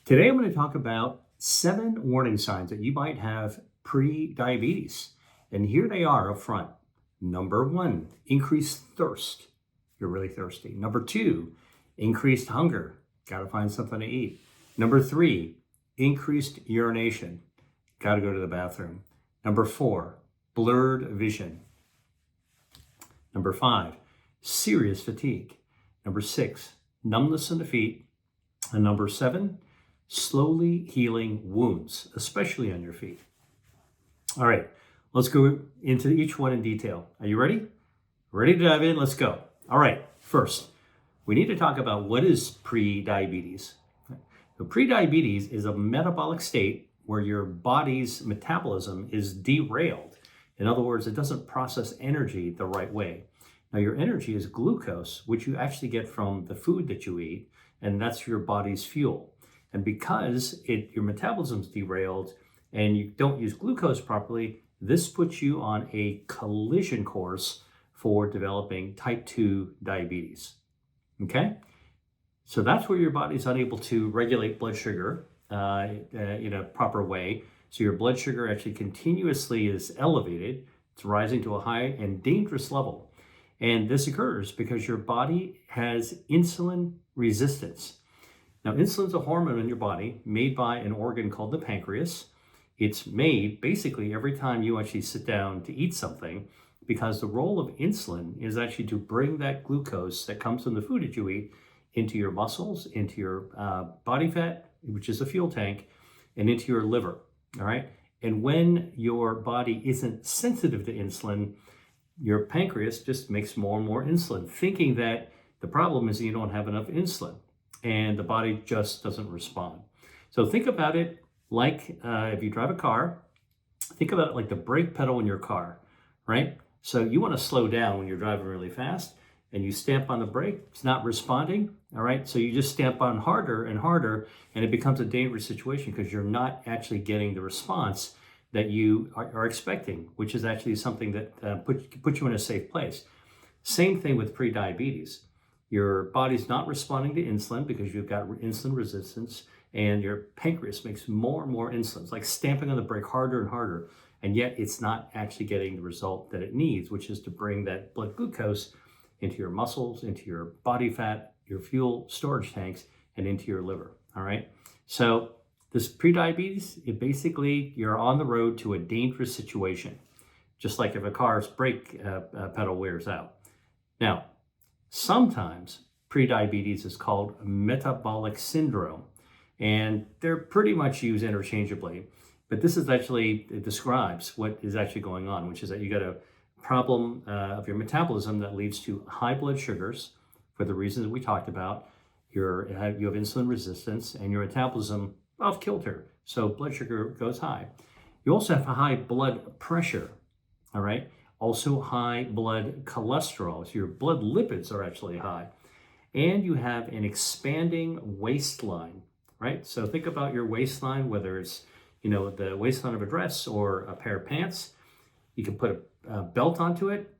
Today, I'm going to talk about 7 warning signs that you might have pre-diabetes. And here they are up front. Number 1, increased thirst. You're really thirsty. Number 2, increased hunger. Got to find something to eat. Number 3, increased urination. Got to go to the bathroom. Number 4, blurred vision. Number 5, serious fatigue. Number 6, numbness in the feet. And number 7, slowly healing wounds, especially on your feet. All right, let's go into each one in detail. Are you ready? Ready to dive in? Let's go. All right, first, we need to talk about what is pre-diabetes. So pre-diabetes is a metabolic state where your body's metabolism is derailed. In other words, it doesn't process energy the right way. Now, your energy is glucose, which you actually get from the food that you eat, and that's your body's fuel. And because your metabolism's derailed and you don't use glucose properly, this puts you on a collision course for developing type 2 diabetes. Okay? So that's where your body's unable to regulate blood sugar in a proper way. So your blood sugar actually continuously is elevated. It's rising to a high and dangerous level. And this occurs because your body has insulin resistance. Now, insulin's a hormone in your body made by an organ called the pancreas. It's made basically every time you actually sit down to eat something, because the role of insulin is actually to bring that glucose that comes from the food that you eat into your muscles, into your body fat, which is a fuel tank, and into your liver, all right? And when your body isn't sensitive to insulin, your pancreas just makes more and more insulin, thinking that the problem is that you don't have enough insulin. And the body just doesn't respond. So think about it like if you drive a car, think about it like the brake pedal in your car, right? So you want to slow down when you're driving really fast and you stamp on the brake, it's not responding, all right? So you just stamp on harder and harder and it becomes a dangerous situation because you're not actually getting the response that you are expecting, which is actually something that puts you in a safe place. Same thing with pre-diabetes. Your body's not responding to insulin because you've got insulin resistance, and your pancreas makes more and more insulin. It's like stamping on the brake harder and harder, and yet it's not actually getting the result that it needs, which is to bring that blood glucose into your muscles, into your body fat, your fuel storage tanks, and into your liver, all right? So this pre-diabetes, you're on the road to a dangerous situation, just like if a car's brake pedal wears out. Now, sometimes pre-diabetes is called metabolic syndrome, and they're pretty much used interchangeably. But this is actually, it describes what is actually going on, which is that you got a problem of your metabolism that leads to high blood sugars for the reasons we talked about. You have insulin resistance and your metabolism off kilter, so blood sugar goes high. You also have a high blood pressure, all right? Also high blood cholesterol, so your blood lipids are actually high. And you have an expanding waistline, right? So think about your waistline, whether it's, the waistline of a dress or a pair of pants. You can put a belt onto it,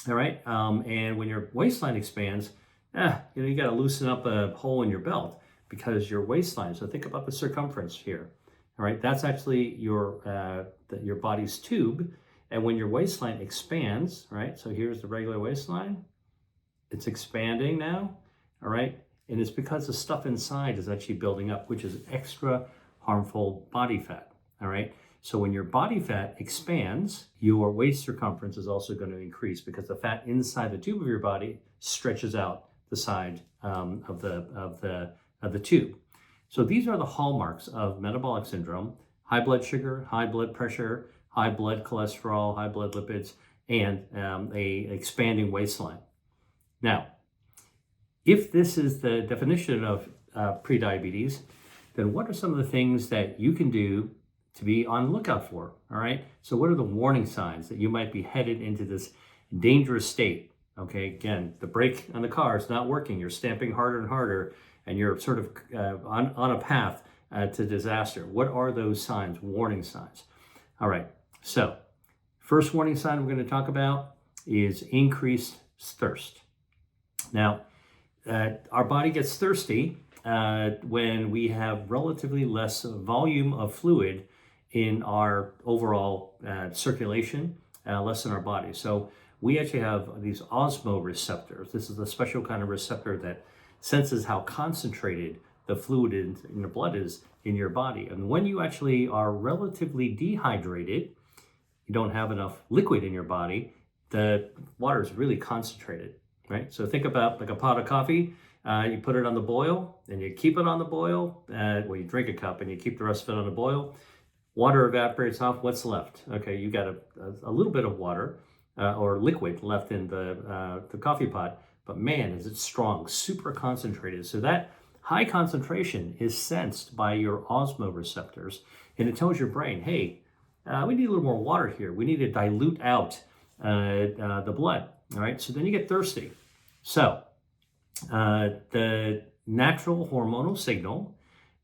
all right? And when your waistline expands, you got to loosen up a hole in your belt because your waistline, so think about the circumference here, all right? That's actually your body's tube. And when your waistline expands, right? So here's the regular waistline. It's expanding now, all right? And it's because the stuff inside is actually building up, which is extra harmful body fat, all right? So when your body fat expands, your waist circumference is also going to increase because the fat inside the tube of your body stretches out the side of the tube. So these are the hallmarks of metabolic syndrome: high blood sugar, high blood pressure, high blood cholesterol, high blood lipids, and a expanding waistline. Now, if this is the definition of prediabetes, then what are some of the things that you can do to be on the lookout for, all right? So what are the warning signs that you might be headed into this dangerous state? Okay, again, the brake on the car is not working. You're stamping harder and harder, and you're sort of on a path to disaster. What are those signs, warning signs? All right. So, first warning sign we're going to talk about is increased thirst. Now, our body gets thirsty when we have relatively less volume of fluid in our overall circulation, less in our body. So we actually have these osmoreceptors. This is a special kind of receptor that senses how concentrated the fluid in your blood is in your body. And when you actually are relatively dehydrated, you don't have enough liquid in your body, the water is really concentrated, right? So think about like a pot of coffee. You put it on the boil and you keep it on the boil. Well, you drink a cup and you keep the rest of it on the boil. Water evaporates off. What's left? Okay, you got a little bit of water or liquid left in the coffee pot, but man, is it strong, super concentrated. So that high concentration is sensed by your osmoreceptors, and it tells your brain, hey, we need a little more water here. We need to dilute out the blood. All right, so then you get thirsty. So the natural hormonal signal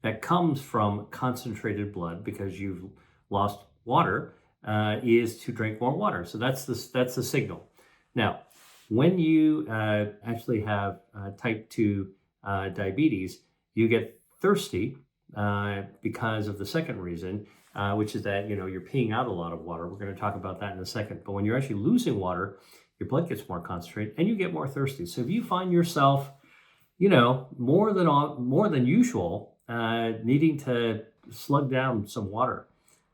that comes from concentrated blood because you've lost water is to drink more water. So that's the signal. Now, when you actually have type 2 diabetes, you get thirsty because of the second reason, which is that you're peeing out a lot of water. We're going to talk about that in a second. But when you're actually losing water, your blood gets more concentrated and you get more thirsty. So if you find yourself, more than usual, needing to slug down some water,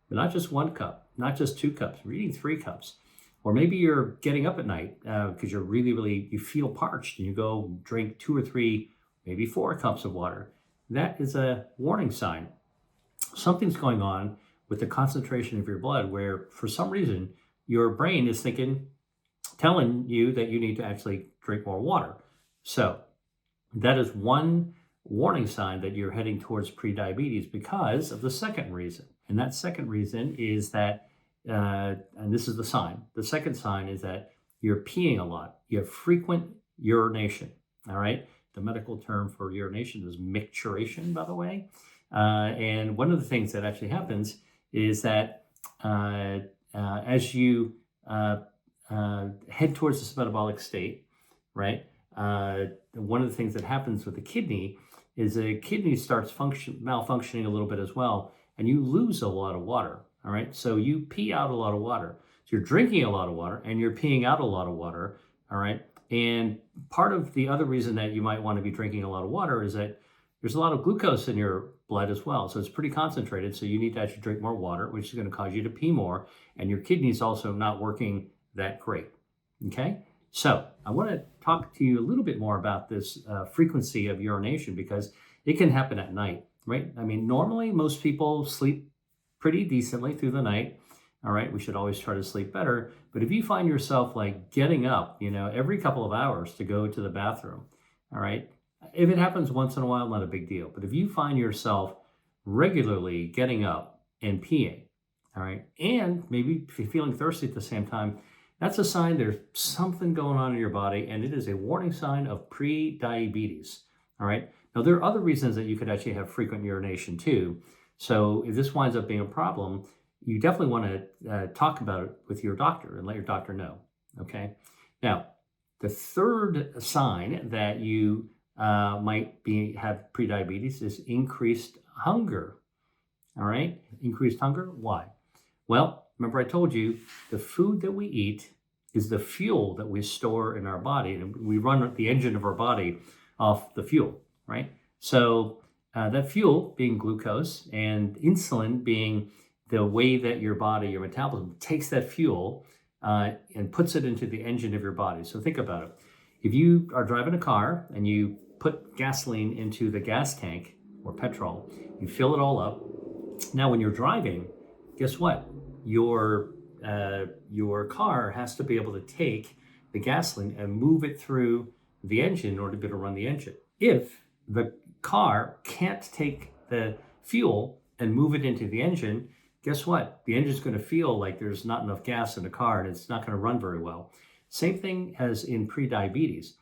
but not just 1 cup, not just 2 cups, we're eating 3 cups. Or maybe you're getting up at night because you're really, you feel parched and you go drink 2 or 3, maybe 4 cups of water. That is a warning sign. Something's going on with the concentration of your blood where for some reason your brain is telling you that you need to actually drink more water. So that is one warning sign that you're heading towards prediabetes because of the second reason. And that second reason is that, and this is the sign, the second sign is that you're peeing a lot. You have frequent urination, all right? The medical term for urination is micturition, by the way. And one of the things that actually happens is that as you head towards this metabolic state, right? One of the things that happens with the kidney is the kidney starts malfunctioning a little bit as well, and you lose a lot of water, all right? So you pee out a lot of water. So you're drinking a lot of water and you're peeing out a lot of water, all right? And part of the other reason that you might want to be drinking a lot of water is that there's a lot of glucose in your blood as well. So it's pretty concentrated. So you need to actually drink more water, which is going to cause you to pee more. And your kidney's also not working that great, okay? So I want to talk to you a little bit more about this frequency of urination because it can happen at night, right? I mean, normally most people sleep pretty decently through the night. All right, we should always try to sleep better. But if you find yourself like getting up, every couple of hours to go to the bathroom, all right, if it happens once in a while, not a big deal. But if you find yourself regularly getting up and peeing, all right, and maybe feeling thirsty at the same time, that's a sign there's something going on in your body, and it is a warning sign of pre-diabetes, all right? Now, there are other reasons that you could actually have frequent urination too. So if this winds up being a problem, you definitely want to talk about it with your doctor and let your doctor know, okay? Now, the third sign that you might have prediabetes is increased hunger, all right? Increased hunger, why? Well, remember I told you the food that we eat is the fuel that we store in our body, and we run the engine of our body off the fuel, right? So that fuel being glucose and insulin being the way that your body, your metabolism takes that fuel and puts it into the engine of your body. So think about it. If you are driving a car and you put gasoline into the gas tank or petrol, you fill it all up. Now, when you're driving, guess what? Your car has to be able to take the gasoline and move it through the engine in order to be able to run the engine. If the car can't take the fuel and move it into the engine, guess what? The engine's going to feel like there's not enough gas in the car and it's not going to run very well. Same thing as in prediabetes.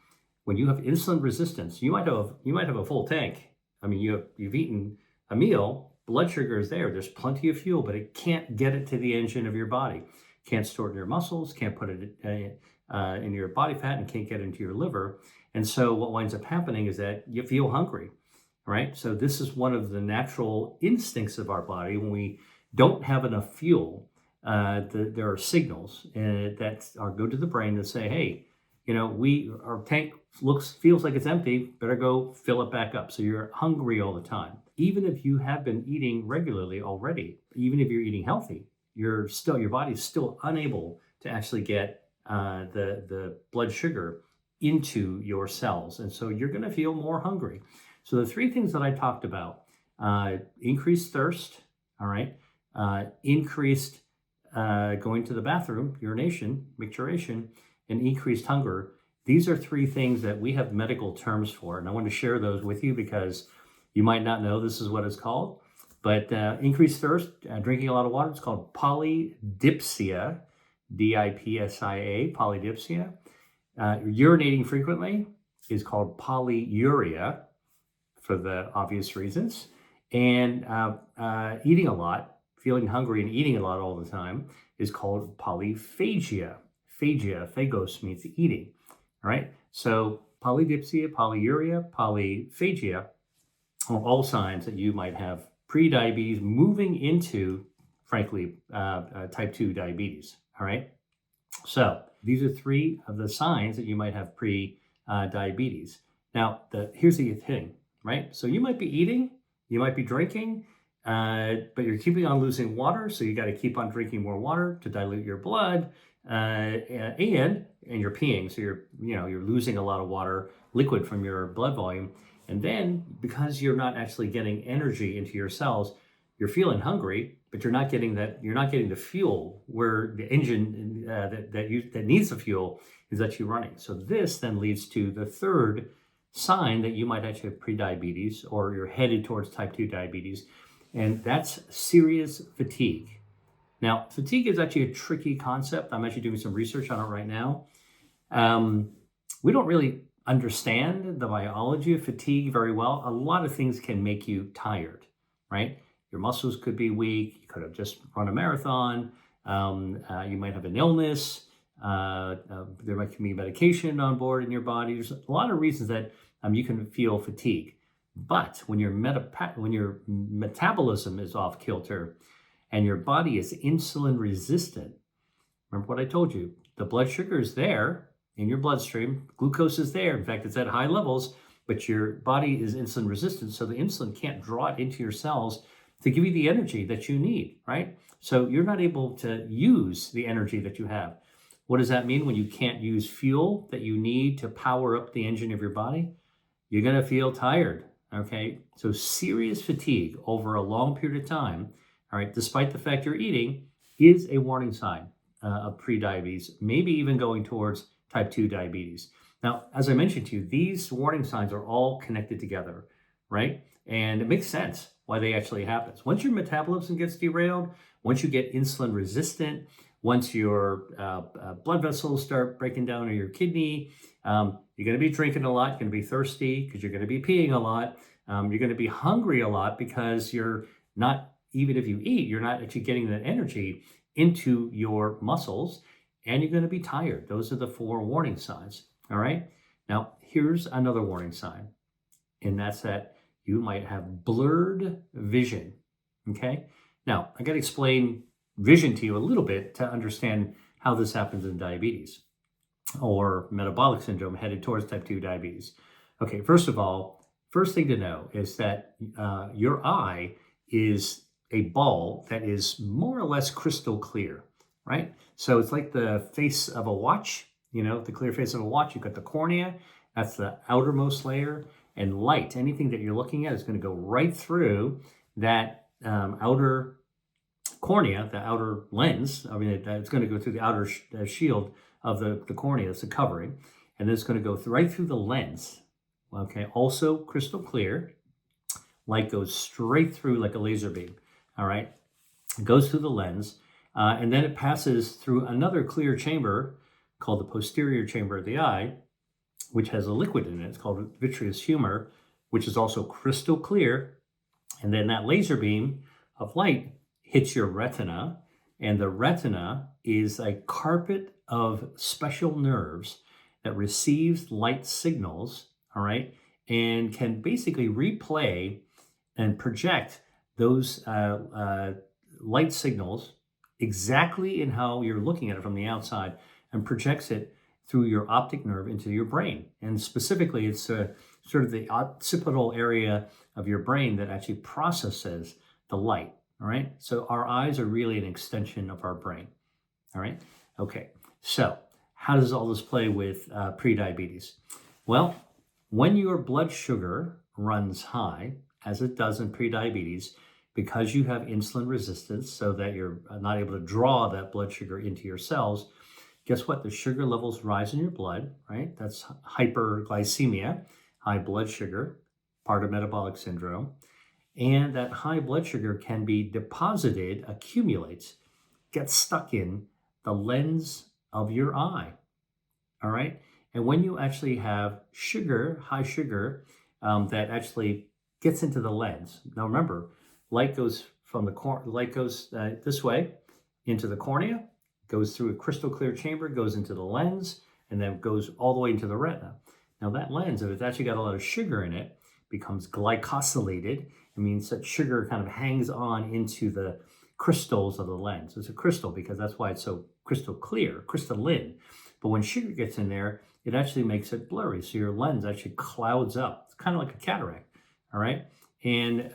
When you have insulin resistance, you might have a full tank. I mean, you've eaten a meal, blood sugar is there. There's plenty of fuel, but it can't get it to the engine of your body. Can't store it in your muscles, can't put it in your body fat, and can't get into your liver. And so what winds up happening is that you feel hungry. All right. So this is one of the natural instincts of our body. When we don't have enough fuel, there are signals that go to the brain that say, "Hey, our tank feels like it's empty. Better go fill it back up." So you're hungry all the time, even if you have been eating regularly already. Even if you're eating healthy, your body's still unable to actually get the blood sugar into your cells, and so you're going to feel more hungry. So the three things that I talked about: increased thirst, all right, increased going to the bathroom, urination, micturition, and increased hunger. These are three things that we have medical terms for, and I want to share those with you because you might not know this is what it's called. But increased thirst, drinking a lot of water, it's called polydipsia, DIPSIA, polydipsia. Urinating frequently is called polyuria, for the obvious reasons. And eating a lot, feeling hungry and eating a lot all the time is called polyphagia. Phagia, phagos means eating, all right? So polydipsia, polyuria, polyphagia are all signs that you might have prediabetes moving into, frankly, type 2 diabetes, all right? So these are three of the signs that you might have pre-diabetes. Now, here's the thing, right? So you might be eating, you might be drinking, but you're keeping on losing water. So you got to keep on drinking more water to dilute your blood, and you're peeing. So you're losing a lot of water, liquid from your blood volume. And then because you're not actually getting energy into your cells, you're feeling hungry, but you're not getting the fuel where the engine that needs the fuel is actually running. So this then leads to the third sign that you might actually have prediabetes, or you're headed towards type 2 diabetes, and that's serious fatigue. Now, fatigue is actually a tricky concept. I'm actually doing some research on it right now. We don't really understand the biology of fatigue very well. A lot of things can make you tired, right? Your muscles could be weak. You could have just run a marathon. You might have an illness. There might be medication on board in your body. There's a lot of reasons that you can feel fatigue. But when your metabolism is off kilter and your body is insulin resistant, remember what I told you, the blood sugar is there in your bloodstream, glucose is there. In fact, it's at high levels, but your body is insulin resistant, so the insulin can't draw it into your cells to give you the energy that you need, right? So you're not able to use the energy that you have. What does that mean when you can't use fuel that you need to power up the engine of your body? You're going to feel tired, okay? So serious fatigue over a long period of time, all right, despite the fact you're eating, is a warning sign of prediabetes, maybe even going towards type 2 diabetes. Now, as I mentioned to you, these warning signs are all connected together, right? And it makes sense why they actually happen. Once your metabolism gets derailed, once you get insulin resistant, once your blood vessels start breaking down in your kidney, you're going to be drinking a lot, you're going to be thirsty because you're going to be peeing a lot, you're going to be hungry a lot because you're not, even if you eat, you're not actually getting that energy into your muscles, and you're going to be tired. Those are the 4 warning signs, all right? Now, here's another warning sign, and that's that you might have blurred vision, okay? Now, I got to explain vision to you a little bit to understand how this happens in diabetes or metabolic syndrome headed towards type 2 diabetes. Okay, first of all, first thing to know is that your eye is a ball that is more or less crystal clear, right? So it's like the face of a watch, the clear face of a watch. You've got the cornea, that's the outermost layer, and light, anything that you're looking at is going to go right through that outer cornea, the outer lens. I mean, it's going to go through the outer shield of the cornea, it's a covering, and then it's going to go right through the lens, okay? Also crystal clear. Light goes straight through like a laser beam, all right? It goes through the lens, and then it passes through another clear chamber called the posterior chamber of the eye, which has a liquid in it. It's called vitreous humor, which is also crystal clear. And then that laser beam of light hits your retina, and the retina is a carpet of special nerves that receives light signals, all right? and can basically replay and project those light signals exactly in how you're looking at it from the outside, and projects it through your optic nerve into your brain. And specifically, it's sort of the occipital area of your brain that actually processes the light. All right. So our eyes are really an extension of our brain. All right. Okay. So how does all this play with prediabetes? Well, when your blood sugar runs high, as it does in prediabetes, because you have insulin resistance, so that you're not able to draw that blood sugar into your cells, guess what? The sugar levels rise in your blood, right? That's hyperglycemia, high blood sugar, part of metabolic syndrome. And that high blood sugar can be deposited, accumulates, gets stuck in the lens of your eye. All right. And when you actually have sugar, high sugar, that actually gets into the lens. Now remember, light goes from light goes this way into the cornea, goes through a crystal clear chamber, goes into the lens, and then goes all the way into the retina. Now that lens, if it's actually got a lot of sugar in it, becomes glycosylated. It means that sugar kind of hangs on into the crystals of the lens. It's a crystal because that's why it's so crystal clear, crystalline. But when sugar gets in there, it actually makes it blurry. So your lens actually clouds up. It's kind of like a cataract, all right? And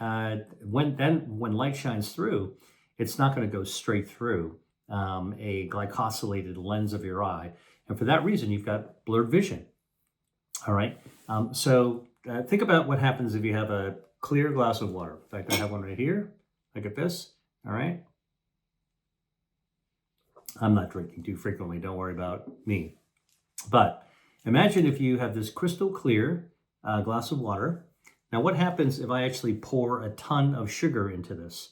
when light shines through, it's not going to go straight through a glycosylated lens of your eye. And for that reason, you've got blurred vision, all right? So think about what happens if you have a clear glass of water. In fact, I have one right here. Look at this, all right? I'm not drinking too frequently, don't worry about me. But imagine if you have this crystal clear glass of water. Now what happens if I actually pour a ton of sugar into this?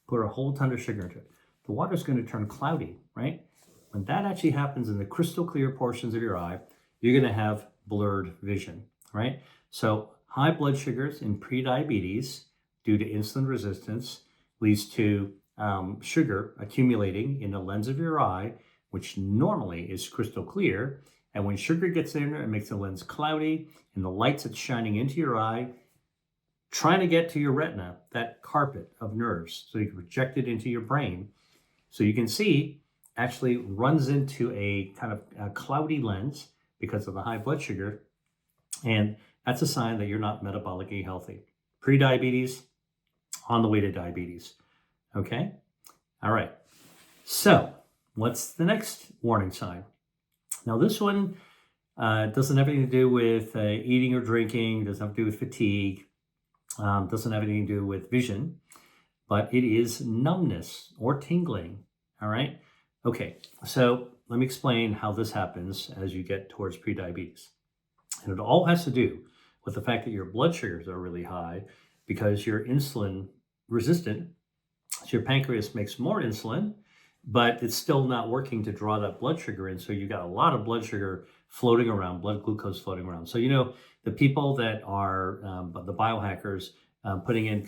Pour a whole ton of sugar into it. The water is going to turn cloudy, right? When that actually happens in the crystal clear portions of your eye, you're going to have blurred vision, right? So high blood sugars in prediabetes due to insulin resistance leads to sugar accumulating in the lens of your eye, which normally is crystal clear. And when sugar gets in there, it makes the lens cloudy, and the light that's shining into your eye, trying to get to your retina, that carpet of nerves, so you can project it into your brain. So you can see actually runs into a kind of a cloudy lens because of the high blood sugar. And that's a sign that you're not metabolically healthy. Prediabetes, on the way to diabetes. Okay? All right. So what's the next warning sign? Now this one doesn't have anything to do with eating or drinking, doesn't have to do with fatigue, doesn't have anything to do with vision, but it is numbness or tingling. All right? Okay, so let me explain how this happens as you get towards prediabetes. And it all has to do with the fact that your blood sugars are really high because you're insulin resistant. So your pancreas makes more insulin, but it's still not working to draw that blood sugar in. So you got a lot of blood sugar floating around, blood glucose floating around. So, you know, the people that are the biohackers putting in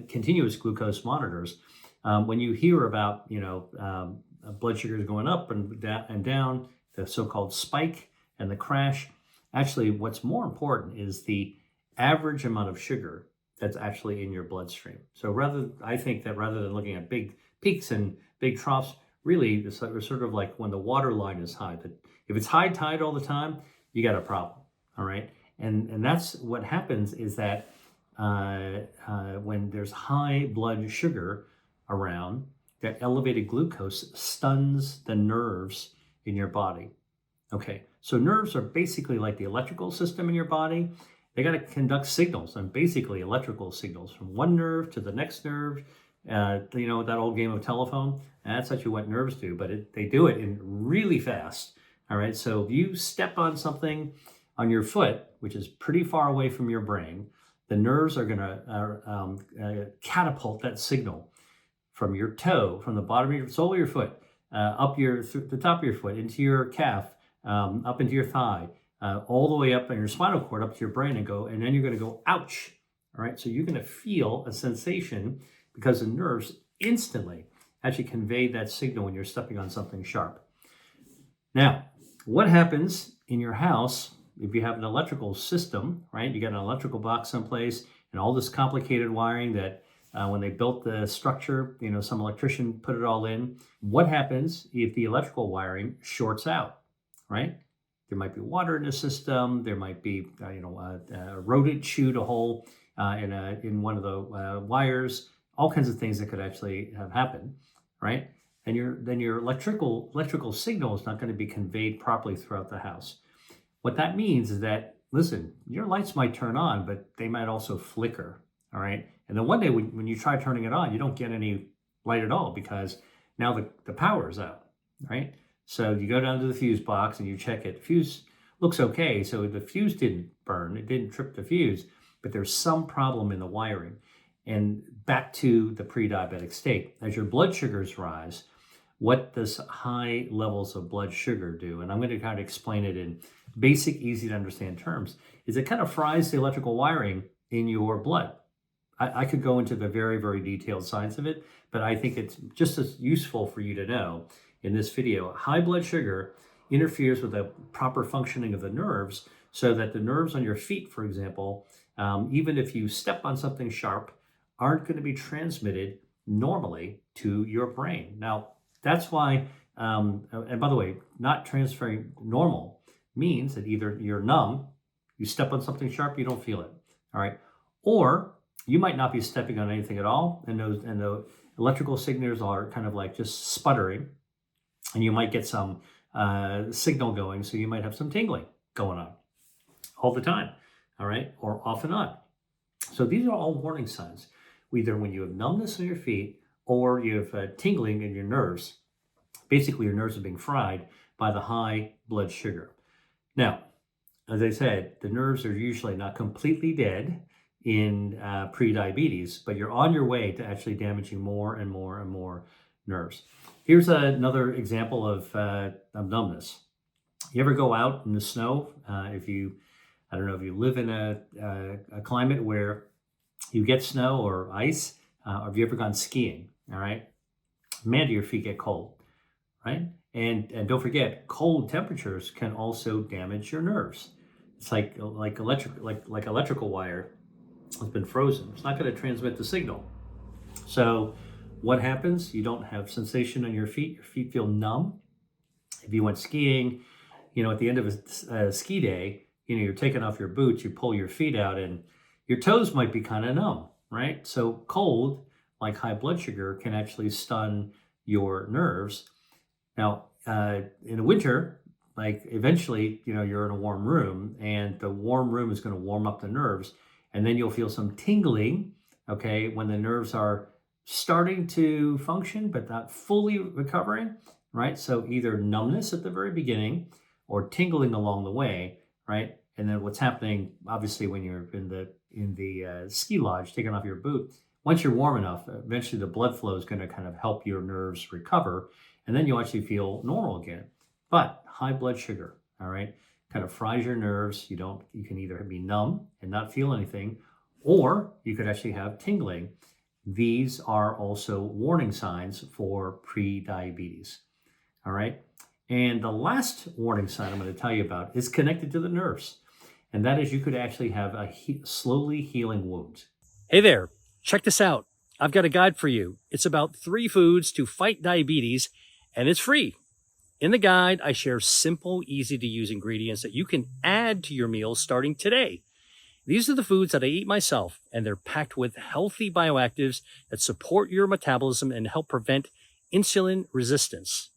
continuous glucose monitors, when you hear about, you know, blood sugars going up and down, the so-called spike and the crash, actually what's more important is the average amount of sugar that's actually in your bloodstream. So I think that rather than looking at big peaks and big troughs, really it's sort of like when the water line is high. That if it's high tide all the time, you got a problem, all right? And that's what happens is that when there's high blood sugar around, that elevated glucose stuns the nerves in your body. Okay, so nerves are basically like the electrical system in your body. They got to conduct signals, and basically electrical signals from one nerve to the next nerve. You know, that old game of telephone, that's actually what nerves do, but they do it in really fast. All right, so if you step on something on your foot, which is pretty far away from your brain, the nerves are going to catapult that signal from your toe, from the bottom of your sole of your foot, up the top of your foot, into your calf, up into your thigh, all the way up in your spinal cord, up to your brain, and then you're going to go, ouch. All right, so you're going to feel a sensation because the nerves instantly actually convey that signal when you're stepping on something sharp. Now, what happens in your house if you have an electrical system, right, you got an electrical box someplace and all this complicated wiring that when they built the structure, some electrician put it all in. What happens if the electrical wiring shorts out, right? There might be water in the system. There might be, a rodent chewed a hole in one of the wires. All kinds of things that could actually have happened, right? And your electrical signal is not going to be conveyed properly throughout the house. What that means is that, listen, your lights might turn on, but they might also flicker, all right? And then one day when you try turning it on, you don't get any light at all because now the power is out, right? So you go down to the fuse box and you check it. Fuse looks okay, so the fuse didn't burn, it didn't trip the fuse, but there's some problem in the wiring. And back to the pre-diabetic state. As your blood sugars rise, what does high levels of blood sugar do? And I'm going to kind of explain it in basic, easy to understand terms, is it kind of fries the electrical wiring in your blood. I could go into the very, very detailed science of it, but I think it's just as useful for you to know in this video. High blood sugar interferes with the proper functioning of the nerves so that the nerves on your feet, for example, even if you step on something sharp, aren't going to be transmitted normally to your brain. Now, that's why, and by the way, not transferring normal means that either you're numb, you step on something sharp, you don't feel it, all right? Or you might not be stepping on anything at all, and the electrical signals are kind of like just sputtering, and you might get some signal going, so you might have some tingling going on all the time, all right, or off and on. So these are all warning signs, either when you have numbness in your feet or you have tingling in your nerves. Basically, your nerves are being fried by the high blood sugar. Now, as I said, the nerves are usually not completely dead in pre-diabetes, but you're on your way to actually damaging more and more and more nerves. Here's another example of numbness. You ever go out in the snow? I don't know if you live in a climate where you get snow or ice, or have you ever gone skiing? All right, man, do your feet get cold, right? And don't forget, cold temperatures can also damage your nerves. It's like electrical wire has been frozen. It's not going to transmit the signal. So what happens? You don't have sensation on your feet. Your feet feel numb. If you went skiing, at the end of a ski day, you're taking off your boots, you pull your feet out, and your toes might be kind of numb, right? So cold, like high blood sugar, can actually stun your nerves. Now, in the winter, like eventually, you're in a warm room, and the warm room is going to warm up the nerves, and then you'll feel some tingling, okay, when the nerves are starting to function, but not fully recovering, right? So either numbness at the very beginning or tingling along the way, right? And then what's happening, obviously, when you're in the ski lodge, taking off your boot, once you're warm enough, eventually the blood flow is going to kind of help your nerves recover, and then you'll actually feel normal again. But high blood sugar, all right, kind of fries your nerves. You can either be numb and not feel anything, or you could actually have tingling. These are also warning signs for pre-diabetes, all right? And the last warning sign I'm going to tell you about is connected to the nerves, and that is you could actually have a slowly healing wound. Hey there, check this out. I've got a guide for you. It's about 3 foods to fight diabetes, and it's free. In the guide, I share simple, easy-to-use ingredients that you can add to your meals starting today. These are the foods that I eat myself, and they're packed with healthy bioactives that support your metabolism and help prevent insulin resistance.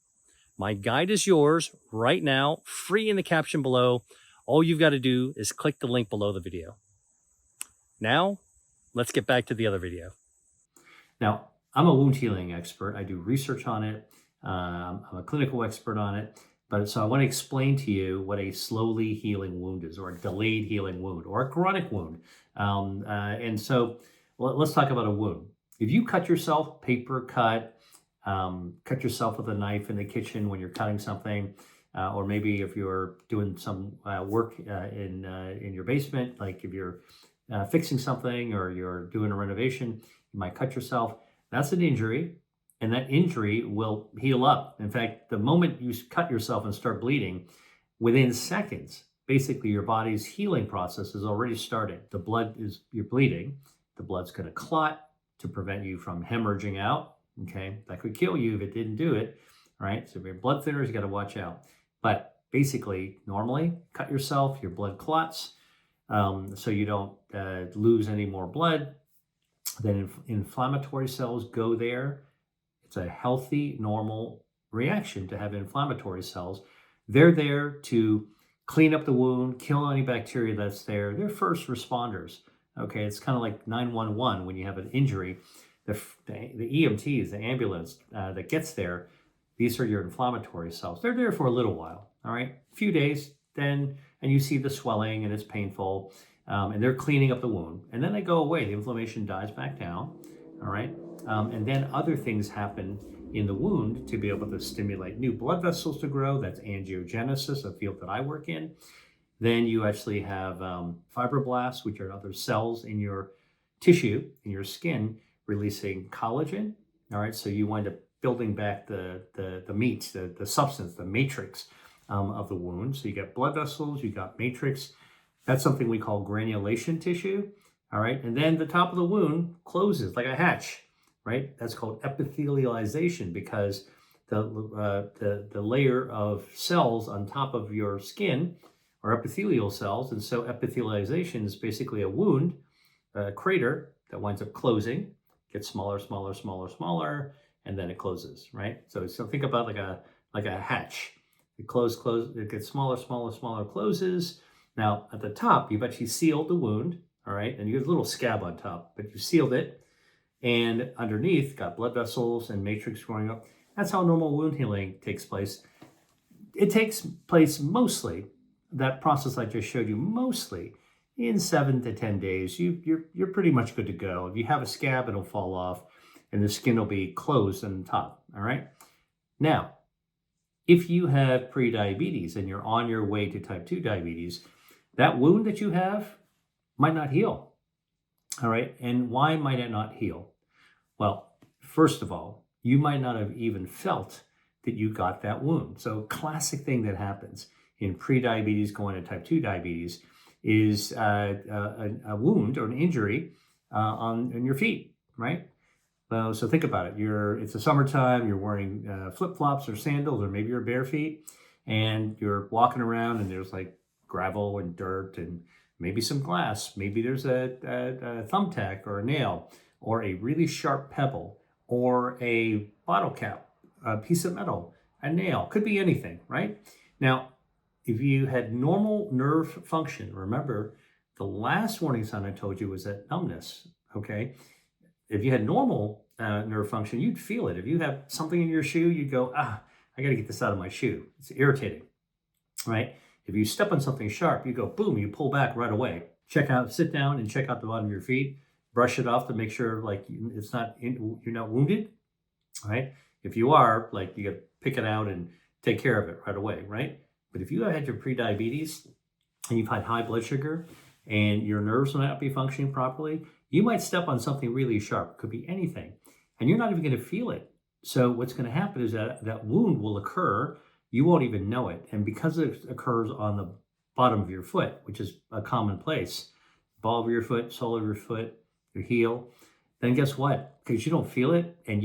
My guide is yours right now, free in the caption below. All you've got to do is click the link below the video. Now, let's get back to the other video. Now, I'm a wound healing expert. I do research on it. I'm a clinical expert on it. So I want to explain to you what a slowly healing wound is, or a delayed healing wound, or a chronic wound. And so let's talk about a wound. If you cut yourself, paper cut, cut yourself with a knife in the kitchen when you're cutting something, or maybe if you're doing some work in your basement, like if you're fixing something or you're doing a renovation, you might cut yourself. That's an injury, and that injury will heal up. In fact, the moment you cut yourself and start bleeding, within seconds, basically your body's healing process is already starting. You're bleeding. The blood's going to clot to prevent you from hemorrhaging out. Okay, that could kill you if it didn't do it. All right, so if you're blood thinners, you got to watch out. But basically, normally, cut yourself, your blood clots, so you don't lose any more blood. Then inflammatory cells go there. It's a healthy, normal reaction to have inflammatory cells. They're there to clean up the wound, kill any bacteria that's there. They're first responders. Okay, it's kind of like 911 when you have an injury. The EMTs, the ambulance that gets there, these are your inflammatory cells. They're there for a little while, all right? A few days, then, and you see the swelling and it's painful, and they're cleaning up the wound. And then they go away. The inflammation dies back down, all right? And then other things happen in the wound to be able to stimulate new blood vessels to grow. That's angiogenesis, a field that I work in. Then you actually have fibroblasts, which are other cells in your tissue, in your skin, releasing collagen. All right, so you wind up building back the meat, the substance, the matrix of the wound. So you got blood vessels, you got matrix. That's something we call granulation tissue. All right, and then the top of the wound closes like a hatch. Right, that's called epithelialization because the layer of cells on top of your skin are epithelial cells, and so epithelialization is basically a wound, a crater that winds up closing, gets smaller, smaller, smaller, smaller, and then it closes. Right, so think about like a hatch. It close, it gets smaller, smaller, smaller, closes. Now at the top, you've actually sealed the wound. All right, and you have a little scab on top, but you sealed it. And underneath, got blood vessels and matrix growing up. That's how normal wound healing takes place. It takes place mostly, that process I just showed you, mostly in 7 to 10 days. You're pretty much good to go. If you have a scab, it'll fall off and the skin will be closed on the top, all right? Now, if you have prediabetes and you're on your way to type 2 diabetes, that wound that you have might not heal, all right? And why might it not heal? Well, first of all, you might not have even felt that you got that wound. So classic thing that happens in prediabetes going to type 2 diabetes is a wound or an injury on your feet, right? So think about it. It's the summertime, you're wearing flip-flops or sandals, or maybe you're bare feet, and you're walking around and there's like gravel and dirt and maybe some glass. Maybe there's a thumbtack or a nail, or a really sharp pebble, or a bottle cap, a piece of metal, a nail, could be anything, right? Now, if you had normal nerve function, remember the last warning sign I told you was that numbness, okay? If you had normal nerve function, you'd feel it. If you have something in your shoe, you'd go, I gotta get this out of my shoe. It's irritating, right? If you step on something sharp, you go, boom, you pull back right away. Sit down and check out the bottom of your feet. Brush it off to make sure like you're not wounded, right? If you are, like you got to pick it out and take care of it right away, right? But if you have had your prediabetes and you've had high blood sugar and your nerves might not be functioning properly, you might step on something really sharp. It could be anything, and you're not even going to feel it. So what's going to happen is that wound will occur. You won't even know it, and because it occurs on the bottom of your foot, which is a common place, ball of your foot, sole of your foot, your heel, then guess what? Because you don't feel it, and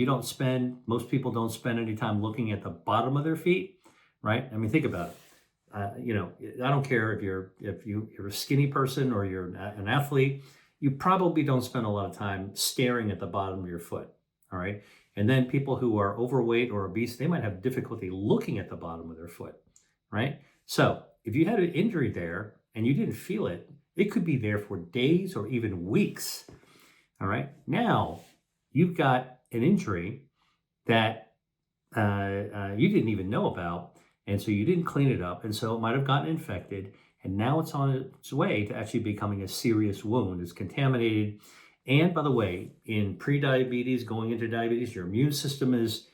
most people don't spend any time looking at the bottom of their feet, right? I mean, think about it. I don't care if you're a skinny person or you're an athlete, you probably don't spend a lot of time staring at the bottom of your foot, all right? And then people who are overweight or obese, they might have difficulty looking at the bottom of their foot, right? So if you had an injury there and you didn't feel it, it could be there for days or even weeks. All right. Now you've got an injury that you didn't even know about. And so you didn't clean it up. And so it might have gotten infected. And now it's on its way to actually becoming a serious wound. It's contaminated. And by the way, in prediabetes, going into diabetes, your immune system is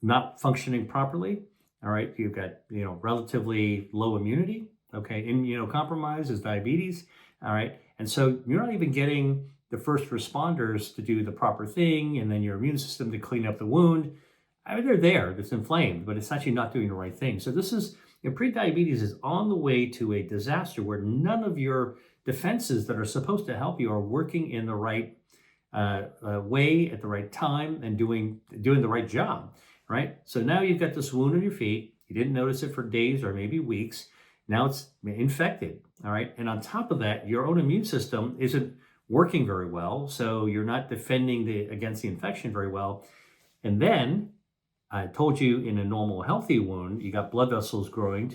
not functioning properly. All right. You've got, relatively low immunity. Okay. Immunocompromised is diabetes. All right. And so you're not even getting the first responders to do the proper thing, and then your immune system to clean up the wound. I mean, they're there, it's inflamed, but it's actually not doing the right thing. So this is And prediabetes is on the way to a disaster where none of your defenses that are supposed to help you are working in the right way at the right time and doing the right job, right? So now you've got this wound on your feet. You didn't notice it for days or maybe weeks. Now it's infected, all right? And on top of that, your own immune system isn't working very well, so you're not defending against the infection very well. And then I told you in a normal healthy wound, you got blood vessels growing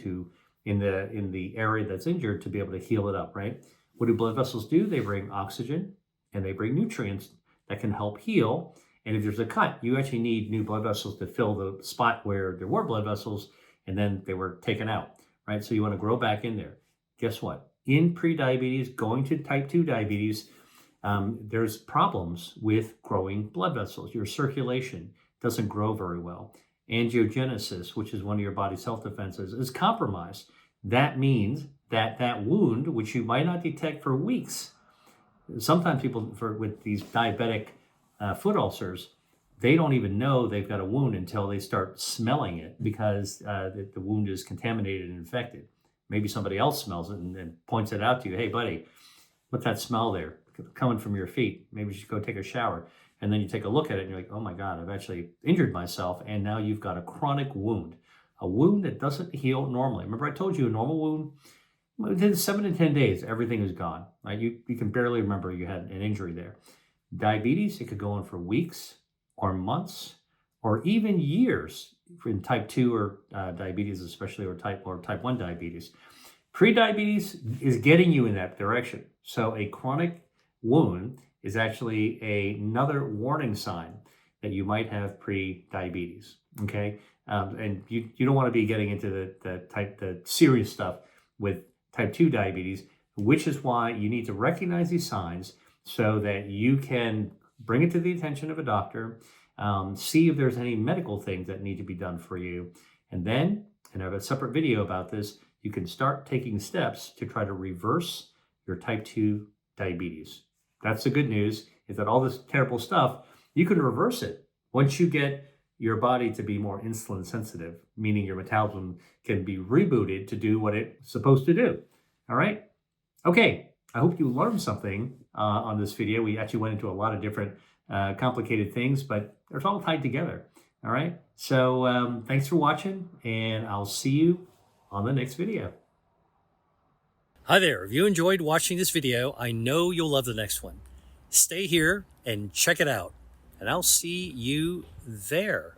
in the area that's injured to be able to heal it up, right? What do blood vessels do? They bring oxygen and they bring nutrients that can help heal. And if there's a cut, you actually need new blood vessels to fill the spot where there were blood vessels and then they were taken out, right? So you want to grow back in there. Guess what? In prediabetes, going to type 2 diabetes, there's problems with growing blood vessels. Your circulation doesn't grow very well. Angiogenesis, which is one of your body's health defenses, is compromised. That means that wound, which you might not detect for weeks, sometimes people with these diabetic foot ulcers, they don't even know they've got a wound until they start smelling it because the wound is contaminated and infected. Maybe somebody else smells it and points it out to you. Hey, buddy, what's that smell there coming from your feet? Maybe you should go take a shower. And then you take a look at it and you're like, oh my God, I've actually injured myself. And now you've got a chronic wound, a wound that doesn't heal normally. Remember I told you a normal wound, within 7 to 10 days, everything is gone, right? You can barely remember you had an injury there. Diabetes, it could go on for weeks or months or even years in type 2 or diabetes especially, or type 1 diabetes. Prediabetes is getting you in that direction. So a chronic wound is actually another warning sign that you might have pre-diabetes, okay? And you don't want to be getting into the serious stuff with type 2 diabetes, which is why you need to recognize these signs so that you can bring it to the attention of a doctor, see if there's any medical things that need to be done for you. And then, and I have a separate video about this, you can start taking steps to try to reverse your type 2 diabetes. That's the good news, is that all this terrible stuff, you can reverse it once you get your body to be more insulin sensitive, meaning your metabolism can be rebooted to do what it's supposed to do. All right? Okay, I hope you learned something on this video. We actually went into a lot of different complicated things, but they're all tied together. All right? So thanks for watching, and I'll see you on the next video. Hi there. If you enjoyed watching this video, I know you'll love the next one. Stay here and check it out, and I'll see you there.